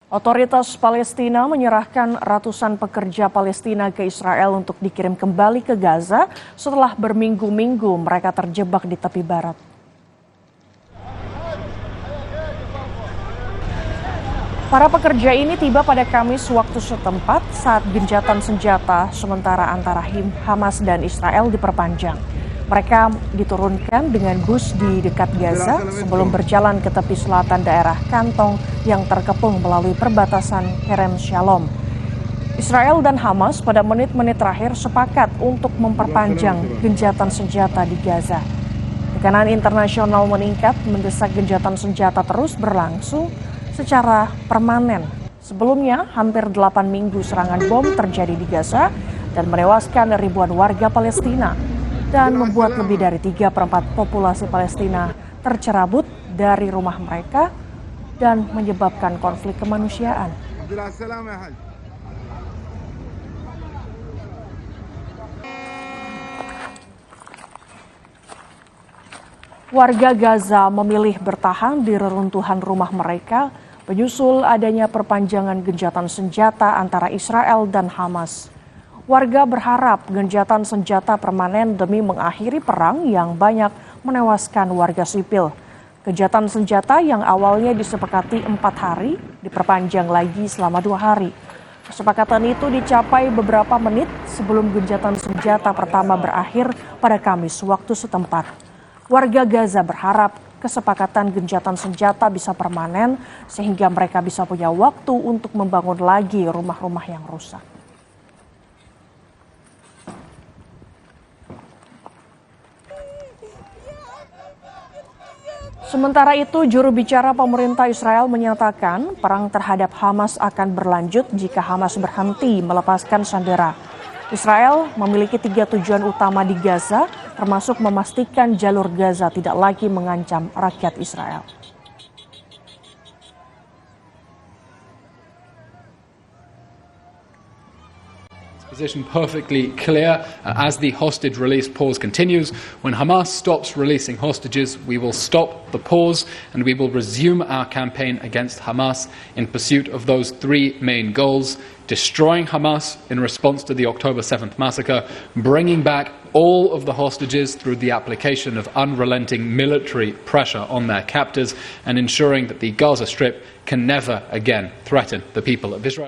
Otoritas Palestina menyerahkan ratusan pekerja Palestina ke Israel untuk dikirim kembali ke Gaza setelah berminggu-minggu mereka terjebak di tepi barat. Para pekerja ini tiba pada Kamis waktu setempat saat gencatan senjata sementara antara Hamas dan Israel diperpanjang. Mereka diturunkan dengan bus di dekat Gaza sebelum berjalan ke tepi selatan daerah Kantong yang terkepung melalui perbatasan Kerem Shalom. Israel dan Hamas pada menit-menit terakhir sepakat untuk memperpanjang gencatan senjata di Gaza. Tekanan internasional meningkat mendesak gencatan senjata terus berlangsung secara permanen. Sebelumnya, hampir 8 minggu serangan bom terjadi di Gaza dan menewaskan ribuan warga Palestina dan membuat lebih dari 3/4 populasi Palestina tercerabut dari rumah mereka dan menyebabkan konflik kemanusiaan. Warga Gaza memilih bertahan di reruntuhan rumah mereka menyusul adanya perpanjangan gencatan senjata antara Israel dan Hamas. Warga berharap gencatan senjata permanen demi mengakhiri perang yang banyak menewaskan warga sipil. Gencatan senjata yang awalnya disepakati 4 hari diperpanjang lagi selama 2 hari. Kesepakatan itu dicapai beberapa menit sebelum gencatan senjata pertama berakhir pada Kamis waktu setempat. Warga Gaza berharap kesepakatan gencatan senjata bisa permanen sehingga mereka bisa punya waktu untuk membangun lagi rumah-rumah yang rusak. Sementara itu, juru bicara pemerintah Israel menyatakan perang terhadap Hamas akan berlanjut jika Hamas berhenti melepaskan sandera. Israel memiliki 3 tujuan utama di Gaza, termasuk memastikan jalur Gaza tidak lagi mengancam rakyat Israel. Position perfectly clear as the hostage release pause continues. When Hamas stops releasing hostages, we will stop the pause and we will resume our campaign against Hamas in pursuit of those 3 main goals: destroying Hamas in response to the October 7th massacre, bringing back all of the hostages through the application of unrelenting military pressure on their captors, and ensuring that the Gaza Strip can never again threaten the people of Israel.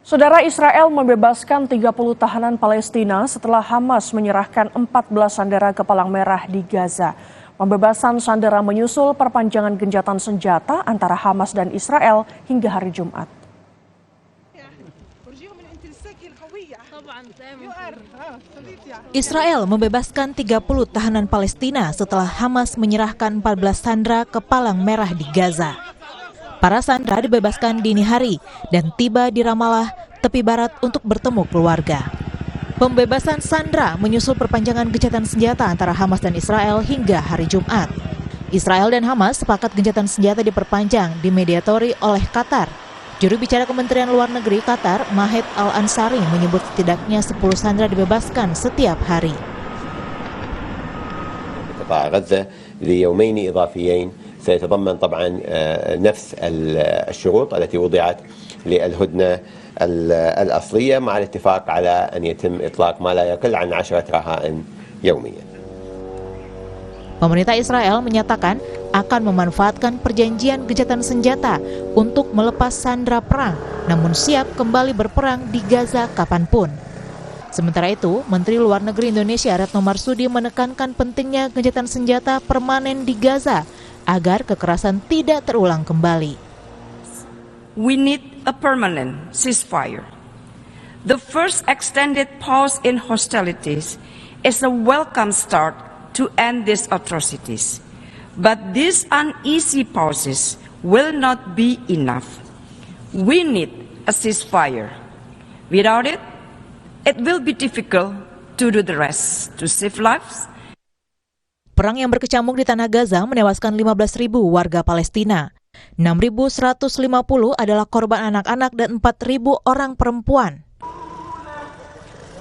Saudara, Israel membebaskan 30 tahanan Palestina setelah Hamas menyerahkan 14 sandera ke Palang Merah di Gaza. Pembebasan sandera menyusul perpanjangan gencatan senjata antara Hamas dan Israel hingga hari Jumat. Israel membebaskan 30 tahanan Palestina setelah Hamas menyerahkan 14 sandera ke Palang Merah di Gaza. Para sandera dibebaskan dini hari dan tiba di Ramallah, tepi barat untuk bertemu keluarga. Pembebasan sandera menyusul perpanjangan gencatan senjata antara Hamas dan Israel hingga hari Jumat. Israel dan Hamas sepakat gencatan senjata diperpanjang dimediatori oleh Qatar. Juru bicara Kementerian Luar Negeri Qatar, Mahed Al-Ansari, menyebut setidaknya 10 sandera dibebaskan setiap hari. غزة ليومين إضافيين سيتضمن طبعا نفس الشروط التي وضعت للهدنة الأصلية مع الاتفاق على أن يتم إطلاق ما لا يقل عن 10 رهائن يوميا. Pemerintah Israel menyatakan akan memanfaatkan perjanjian gencatan senjata untuk melepas sandera perang, namun siap kembali berperang di Gaza kapanpun. Sementara itu, Menteri Luar Negeri Indonesia Retno Marsudi menekankan pentingnya gencatan senjata permanen di Gaza agar kekerasan tidak terulang kembali. We need a permanent ceasefire. The first extended pause in hostilities is a welcome start to end these atrocities. But these uneasy pauses will not be enough. We need a ceasefire. Without it, it will be difficult to do the rest, to save lives. Perang yang berkecamuk di Tanah Gaza menewaskan 15.000 warga Palestina. 6.150 adalah korban anak-anak dan 4.000 orang perempuan.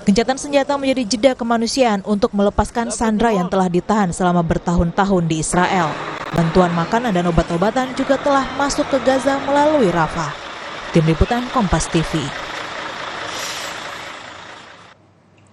Gencatan senjata menjadi jeda kemanusiaan untuk melepaskan sandera yang telah ditahan selama bertahun-tahun di Israel. Bantuan makanan dan obat-obatan juga telah masuk ke Gaza melalui Rafah. Tim Liputan Kompas TV.